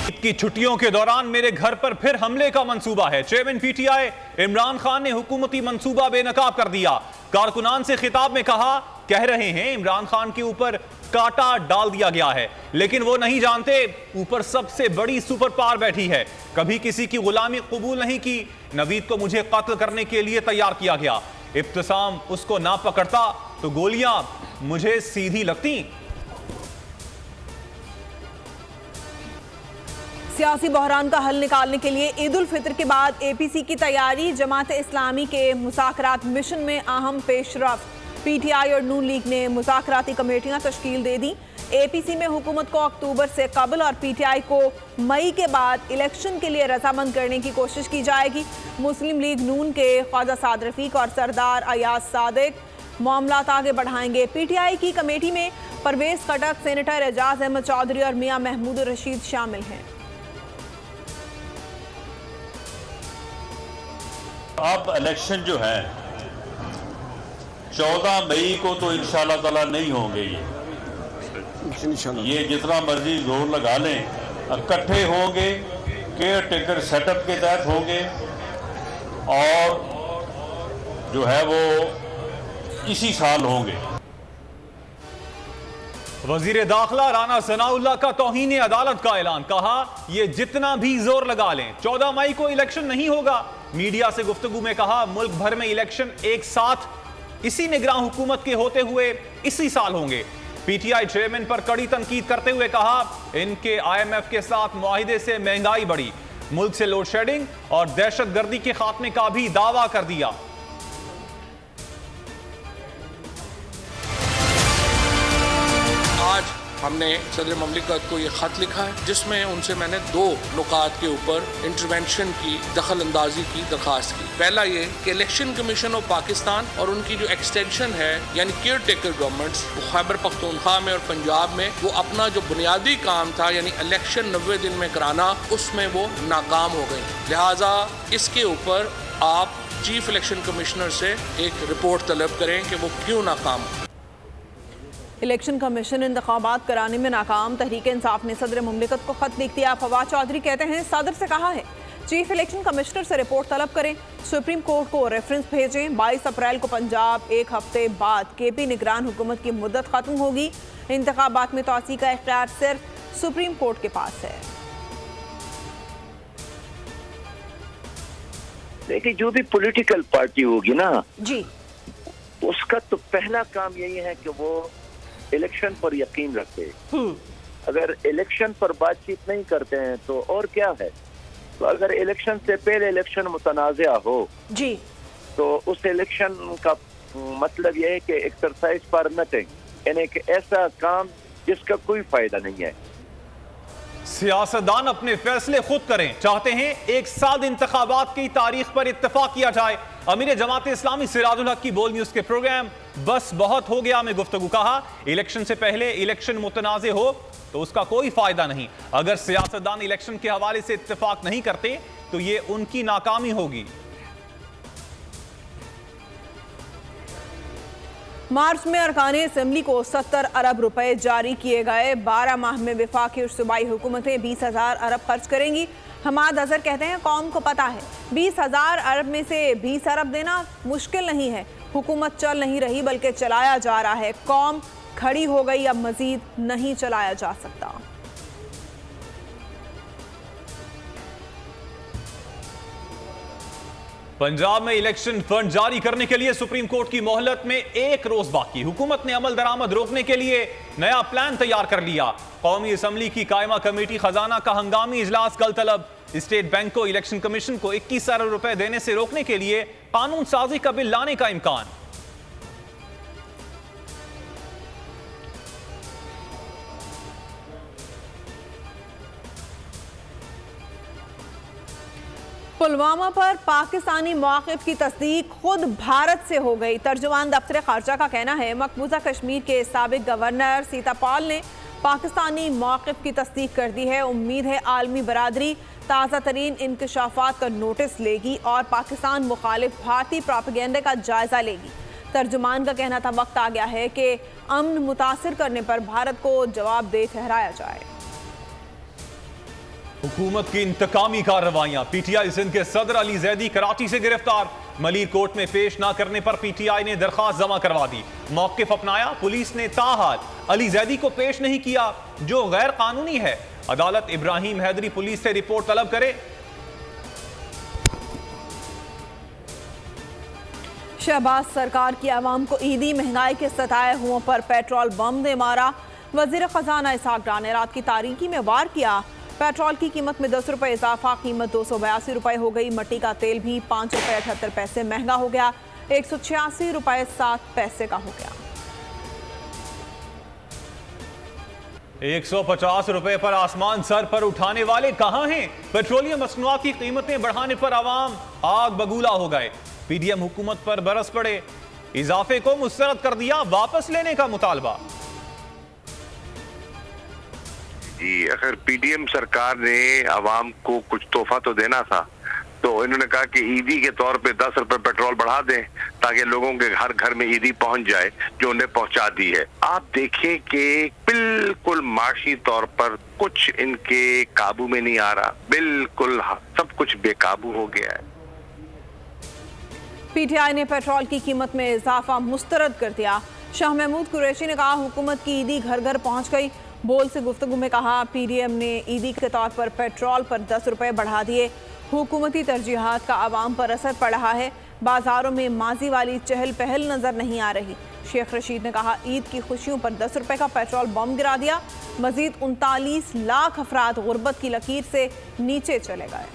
ईद की छुट्टियों के दौरान मेरे घर पर फिर हमले का मंसूबा है। चेयरमैन पीटीआई इमरान खान ने हुकूमती मंसूबा बेनकाब कर दिया। कारकुनान से खिताब में कहा, कह रहे हैं इमरान खान के ऊपर कांटा डाल दिया गया है, लेकिन वो नहीं जानते ऊपर सबसे बड़ी सुपर पावर बैठी है। कभी किसी की गुलामी कबूल नहीं की। नवीद को मुझे कत्ल करने के लिए तैयार किया गया। इब्तिसाम उसको ना पकड़ता तो गोलियां मुझे सीधी लगती। सियासी बहरान का हल निकालने के लिए ईद उल फितर के बाद एपीसी की तैयारी। जमात इस्लामी के मुज़ाकरात मिशन में अहम पेशरफ्त। पीटीआई और नून लीग ने मुज़ाकराती कमेटियां तश्कील दे दी। एपीसी में हुकूमत को अक्टूबर से कबल और पीटीआई को मई के बाद इलेक्शन के लिए रजामंद करने की कोशिश की जाएगी। मुस्लिम लीग नून के ख्वाजा साद रफीक और सरदार अयाज सादिक मामलात आगे बढ़ाएंगे। पीटीआई की कमेटी में परवेज खटक, सेनेटर एजाज अहमद चौधरी और मियां महमूद रशीद शामिल हैं। अब इलेक्शन जो है 14 मई को तो इंशाल्लाह ताला नहीं होंगे। ये जितना मर्जी जोर लगा लें, इकट्ठे होंगे, केयर टेकर सेटअप के तहत होंगे और जो है वो इसी साल होंगे। वजीर दाखिला राना सनाउल्लाह का तौहीन अदालत का ऐलान। कहा, यह जितना भी जोर लगा लें 14 मई को इलेक्शन नहीं होगा। मीडिया से गुफ्तगू में कहा, मुल्क भर में इलेक्शन एक साथ इसी निगरान हुकूमत के होते हुए इसी साल होंगे। पीटीआई चेयरमैन पर कड़ी तनकीद करते हुए कहा, इनके आईएमएफ के साथ मुआहिदे से महंगाई बढ़ी। मुल्क से लोड शेडिंग और दहशतगर्दी के खात्मे का भी दावा कर दिया। आज हमने सदर ममलिकत को ये खत लिखा है जिसमें उनसे मैंने 2 नुकात के ऊपर इंटरवेंशन की, दखल अंदाजी की दरख्वास्त की। पहला ये कि इलेक्शन कमीशन ऑफ पाकिस्तान और उनकी जो एक्सटेंशन है यानी केयर टेकर गवर्नमेंट्स, वो खैबर पख्तूनख्वा में और पंजाब में वो अपना जो बुनियादी काम था यानी इलेक्शन 90 दिन में कराना, उसमें वो नाकाम हो गई। लिहाजा इसके ऊपर आप चीफ इलेक्शन कमिश्नर से एक रिपोर्ट तलब करें कि वो क्यों नाकाम हो। इलेक्शन कमीशन इंतखाबात कराने में नाकाम। तहरीक इंसाफ ने सदर मुमलिकत को खत लिख दिया। फवाद चौधरी कहते हैं, सदर से कहा है चीफ इलेक्शन कमिश्नर से रिपोर्ट तलब करें, सुप्रीम कोर्ट को रेफरेंस भेजें। 22 अप्रैल को पंजाब, एक हफ्ते बाद केपी निगरान हुकूमत की मुद्दत खत्म होगी। इंतखाबात में तौसी का इख्तियार सिर्फ सुप्रीम कोर्ट के पास है। देखिए, जो भी पॉलिटिकल पार्टी होगी ना जी, उसका तो पहला काम यही है कि वो इलेक्शन पर यकीन रखे। अगर इलेक्शन पर बातचीत नहीं करते हैं तो और क्या है। तो अगर इलेक्शन से पहले इलेक्शन मुतनाज़ा हो जी, तो उस इलेक्शन का मतलब यह है कि एक्सरसाइज फॉर नथिंग, यानी कि ऐसा काम जिसका कोई फायदा नहीं है। सियासतदान अपने फैसले खुद करें। चाहते हैं एक साथ इंतखाबात की तारीख पर इत्तेफाक किया जाए। अमीर जमात इस्लामी सिराजुल हक की बोल न्यूज के प्रोग्राम बस बहुत हो गया में गुफ्तगू कहा, इलेक्शन से पहले इलेक्शन मुतनाज़े हो तो उसका कोई फायदा नहीं। अगर सियासतदान इलेक्शन के हवाले से इत्तेफाक नहीं करते तो ये उनकी नाकामी होगी। मार्च में अरकान असेंबली को 70 अरब रुपए जारी किए गए। 12 माह में वफाकी और सूबाई हुकूमतें 20,000 अरब खर्च करेंगी। हमाद अजहर कहते हैं, कौम को पता है 20,000 अरब में से 20 अरब देना मुश्किल नहीं है। हुकूमत चल नहीं रही बल्कि चलाया जा रहा है। कौम खड़ी हो गई, अब मजीद नहीं चलाया जा सकता। पंजाब में इलेक्शन फंड जारी करने के लिए सुप्रीम कोर्ट की मोहलत में 1 रोज बाकी। हुकूमत ने अमल दरामद रोकने के लिए नया प्लान तैयार कर लिया। कौमी असम्बली की कायमा कमेटी खजाना का हंगामी इजलास कल तलब। स्टेट बैंक को इलेक्शन कमीशन को 21 अरब रुपए देने से रोकने के लिए कानून साजी का बिल लाने का इम्कान। पुलवामा पर पाकिस्तानी मौक़िफ़ की तस्दीक खुद भारत से हो गई। तर्जुमान दफ्तर खारजा का कहना है, मकबूजा कश्मीर के साबिक गवर्नर सीता पॉल ने पाकिस्तानी मौक़िफ़ की तस्दीक कर दी है। उम्मीद है आलमी बरादरी ताज़ा तरीन इंकशाफात का नोटिस लेगी और पाकिस्तान मुखालिफ भारतीय प्रोपेगेंडा का जायजा लेगी। तर्जुमान का कहना था, वक्त आ गया है कि अमन मुतासिर करने पर भारत को जवाबदेह ठहराया जाए। हुकूमत की इंतकामी कार्रवाइयां। पीटीआई सिंध के सदर अली जैदी कराची से गिरफ्तार। मलिर कोर्ट में पेश ना करने पर पीटीआई ने दरखास्त जमा करवा दी। मौकिफ अपनाया। पुलिस ने ताहाल अली जैदी को पेश नहीं किया, जो गैर कानूनी है। अदालत इब्राहिम हैदरी पुलिस से रिपोर्ट तलब करे। शहबाज सरकार की आवाम को ईदी महंगाई के सताए हुओं पर पेट्रोल बम ने मारा। वजीर खजाना इसहाक डार ने रात की तारीकी में वार किया। पेट्रोल की कीमत में 10 रुपए इजाफा, कीमत 282 रुपए हो गई। मट्टी का तेल भी 5 रुपए 78 पैसे महंगा हो गया, 186 रुपए 7 पैसे का हो गया। 150 रुपए पर आसमान सर पर उठाने वाले कहां हैं? पेट्रोलियम मसनूआत की कीमतें बढ़ाने पर आवाम आग बगूला हो गए। पीडीएम हुकूमत पर बरस पड़े। इजाफे को मुस्तरद कर दिया, वापस लेने का मुतालबा। जी, अगर पीडीएम सरकार ने आवाम को कुछ तोहफा तो देना था, तो इन्होंने कहा कि ईदी के तौर पे 10 रुपए पेट्रोल बढ़ा दें ताकि लोगों के हर घर में ईदी पहुंच जाए, जो उन्हें पहुंचा दी है। आप देखिए कि बिल्कुल माशी तौर पर कुछ इनके काबू में नहीं आ रहा, बिल्कुल सब कुछ बेकाबू हो गया है। पीटीआई ने पेट्रोल की कीमत में इजाफा मुस्तरद कर दिया। शाह महमूद कुरैशी ने कहा, हुकूमत की ईदी घर घर पहुंच गई। बोल से गुफ्तगू में कहा, पीडीएम ने ईदी के तौर पर पेट्रोल पर 10 रुपए बढ़ा दिए। हुकूमती तरजीहात का आवाम पर असर पड़ रहा है। बाजारों में माजी वाली चहल पहल नजर नहीं आ रही। शेख रशीद ने कहा, ईद की खुशियों पर 10 रुपए का पेट्रोल बम गिरा दिया। मजीद 39 लाख अफराद गुर्बत की लकीर से नीचे चले गए।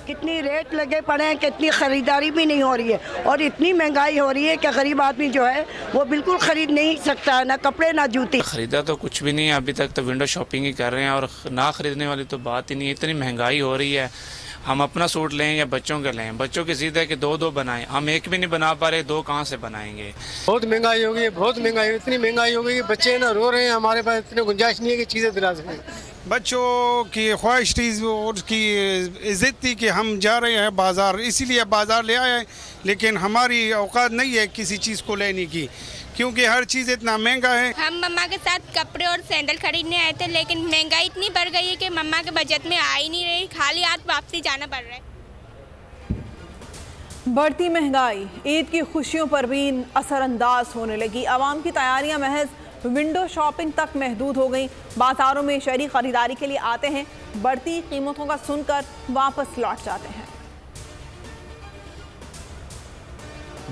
कितनी रेट लगे पड़े हैं, कितनी खरीदारी भी नहीं हो रही है, और इतनी महंगाई हो रही है कि गरीब आदमी जो है वो बिल्कुल खरीद नहीं सकता, ना कपड़े ना जूते। खरीदा तो कुछ भी नहीं है अभी तक, तो विंडो शॉपिंग ही कर रहे हैं, और ना खरीदने वाली तो बात ही नहीं है। इतनी महंगाई हो रही है, हम अपना सूट लें या बच्चों के लें, बच्चों की जिद है कि दो बनाएं, हम एक भी नहीं बना पा रहे, 2 कहाँ से बनाएंगे। बहुत महंगाई हो गई है, बहुत महंगाई, इतनी महंगाई हो गई कि बच्चे ना रो रहे हैं, हमारे पास इतनी गुंजाइश नहीं है कि चीज़ें दिला सकें। बच्चों की ख्वाहिश थी और उसकी इज़्ज़त थी कि हम जा रहे हैं बाज़ार, इसीलिए बाज़ार ले आए, लेकिन हमारी औकात नहीं है किसी चीज़ को लेने की, क्योंकि हर चीज़ इतना महंगा है। हम मम्मा के साथ कपड़े और सैंडल खरीदने आए थे, लेकिन महंगाई इतनी बढ़ गई है कि मम्मा के बजट में आ ही नहीं रही, खाली हाथ वापसी जाना पड़ रहा है। बढ़ती महंगाई ईद की खुशियों पर भी असरअंदाज होने लगी। आवाम की तैयारियां महज विंडो शॉपिंग तक महदूद हो गई। बाजारों में शहरी खरीदारी के लिए आते हैं, बढ़ती कीमतों का सुनकर वापस लौट जाते हैं।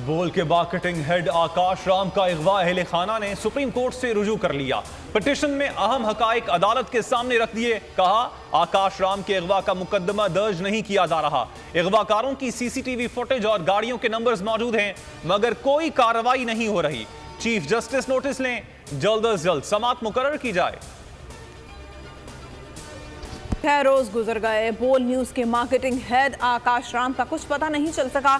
बोल के मार्केटिंग हेड आकाश राम का अगवा अहले खाना ने सुप्रीम कोर्ट से रुजू कर लिया। पिटीशन में अहम हकाइक अदालत के सामने रख दिए। कहा, आकाश राम के अगवा का मुकदमा दर्ज नहीं किया जा रहा। अगवाकारों की सीसीटीवी फुटेज और गाड़ियों के नंबर्स मौजूद हैं, मगर कोई कार्रवाई नहीं हो रही। चीफ जस्टिस नोटिस लें, जल्द अज जल्द समाअत मुकर्रर की जाए। 6 रोज गुजर गए, बोल न्यूज के मार्केटिंग हेड आकाश राम का कुछ पता नहीं चल सका।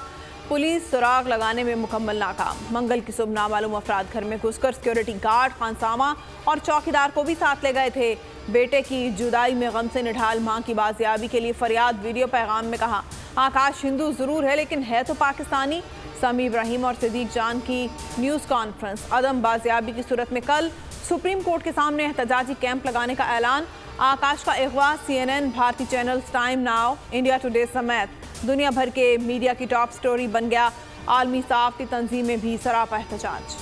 पुलिस सुराग लगाने में मुकम्मल नाकाम। मंगल की सुबह नामालूम अफराद घर में घुसकर सिक्योरिटी गार्ड, खानसामा और चौकीदार को भी साथ ले गए थे। बेटे की जुदाई में गम से निढाल मां की बाजियाबी के लिए फरियाद। वीडियो पैगाम में कहा, आकाश हिंदू जरूर है लेकिन है तो पाकिस्तानी। समी इब्राहिम और सिद्दीक जान की न्यूज़ कॉन्फ्रेंस। अदम बाजियाबी की सूरत में कल सुप्रीम कोर्ट के सामने एहतजाजी कैंप लगाने का ऐलान। आकाश का अगवा CNN, भारतीय channels time now, India today समेत दुनिया भर के मीडिया की टॉप स्टोरी बन गया। आलमी सहाफ़ती तंजीमें भी सरापा एहतजाज।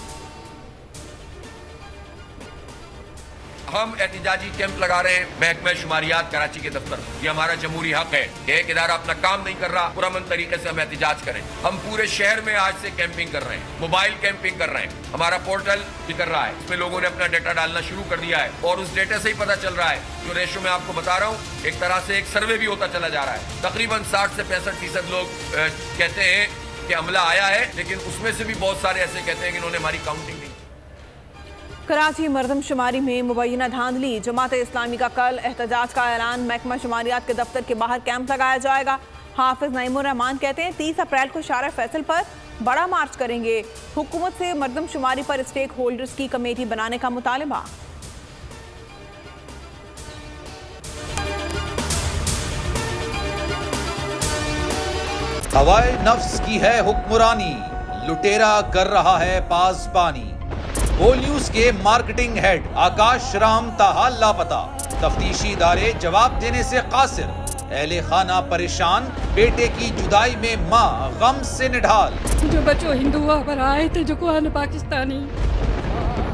हम एहतजाजी कैंप लगा रहे हैं महकमा शुमारियात कराची के दफ्तर। ये हमारा जमहूरी हक है कि एक इदारा अपना काम नहीं कर रहा, पुरअमन तरीके से हम एहतजाज करें। हम पूरे शहर में आज से कैंपिंग कर रहे हैं, मोबाइल कैंपिंग कर रहे हैं। हमारा पोर्टल भी कर रहा है, इसमें लोगों ने अपना डेटा डालना शुरू कर दिया है, और उस डेटा से ही पता चल रहा है, जो रेशो मैं आपको बता रहा हूँ, एक तरह से एक सर्वे भी होता चला जा रहा है। तकरीबन 60 से 65% लोग कहते हैं कि हमला आया है, लेकिन उसमें से भी बहुत सारे ऐसे कहते हैं कि इन्होंने हमारी काउंटिंग नहीं। कराची मरदमशुमारी में मुबैना धांधली। जमात इस्लामी का कल एहतजाज का ऐलान। महकमा शुमारियात के दफ्तर के बाहर कैंप लगाया जाएगा। हाफिज नईमुर रहमान कहते हैं 30 अप्रैल को शारा फैसल पर बड़ा मार्च करेंगे। हुकूमत से मरदमशुमारी पर स्टेक होल्डर्स की कमेटी बनाने का मुतालबा। हवाए नफ्स की है हुक्मरानी, लुटेरा कर रहा है पासबानी। बोल न्यूज के मार्केटिंग हेड आकाश राम ताहाल लापता, तफ्तीशी इदारे जवाब देने से कासिर, अहले खाना परेशान, बेटे की जुदाई में मां गम से निढाल। जो बच्चो हिंदू पर आए थे जो को पाकिस्तानी,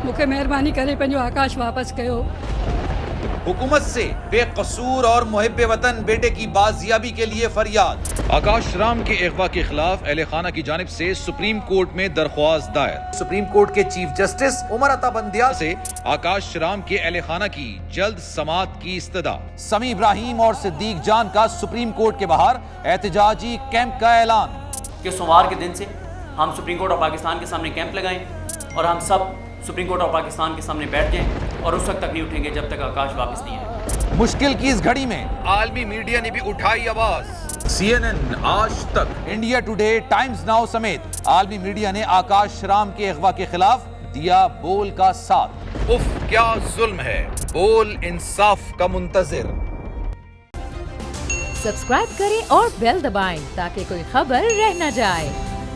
मुखे मेहरबानी करे पंहिंजो आकाश वापस कयो। हुकूमत से बेकसूर और मुहिब्बे वतन बेटे की बाजियाबी के लिए फरियाद। आकाश राम के अगवा के खिलाफ अहले खाना की जानिब से सुप्रीम कोर्ट में दरख्वास्त दायर। सुप्रीम कोर्ट के चीफ जस्टिस उमर अता बंदियाल से आकाश राम के अहले खाना की जल्द समाअत की इस्तदा। समी इब्राहिम और सिद्दीक जान का सुप्रीम कोर्ट के बाहर एहतजाजी कैंप का ऐलान कि सोमवार के दिन से हम सुप्रीम कोर्ट ऑफ पाकिस्तान के सामने कैंप लगाएं और हम सब सुप्रीम कोर्ट ऑफ पाकिस्तान के सामने बैठ जाएं और उस वक्त तक नहीं उठेंगे जब तक आकाश वापस नहीं आए। मुश्किल की इस घड़ी में आलमी मीडिया ने भी उठाई आवाज। CNN, आज तक, इंडिया टुडे, टाइम्स नाउ समेत आलमी मीडिया ने आकाश राम के अगवा के खिलाफ दिया बोल का साथ। उफ क्या जुल्म है, बोल इंसाफ का मुंतजिर। सब्सक्राइब करें और बेल दबाएं ताकि कोई खबर रह न जाए।